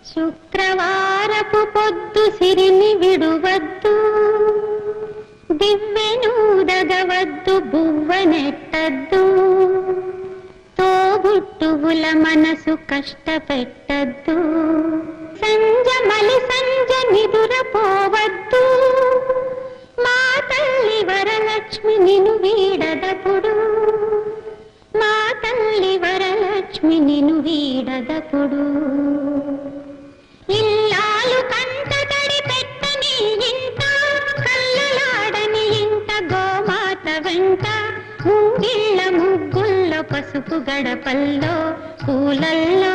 శుక్రవారపు పొద్దు సిరిని విడువద్దు, దివ్వెనూదగవద్దు, బువ్వనెట్టద్దు, తోబుట్టువుల మనసు కష్టపెట్టద్దు, సంజమలి సంజ నిదురపోవద్దు, మా తల్లి వరలక్ష్మి నిను వీడదపుడు, మా తల్లి వరలక్ష్మి నిను వీడదపుడు. ఇల్లాలు కంటతడి పెట్టని ఇంట, కళ్ళలాడని ఇంట, గోమాత వెంట, ముంగిళ్ళ ముగ్గుల్లో, పసుపు గడపల్లో, పూలల్లో,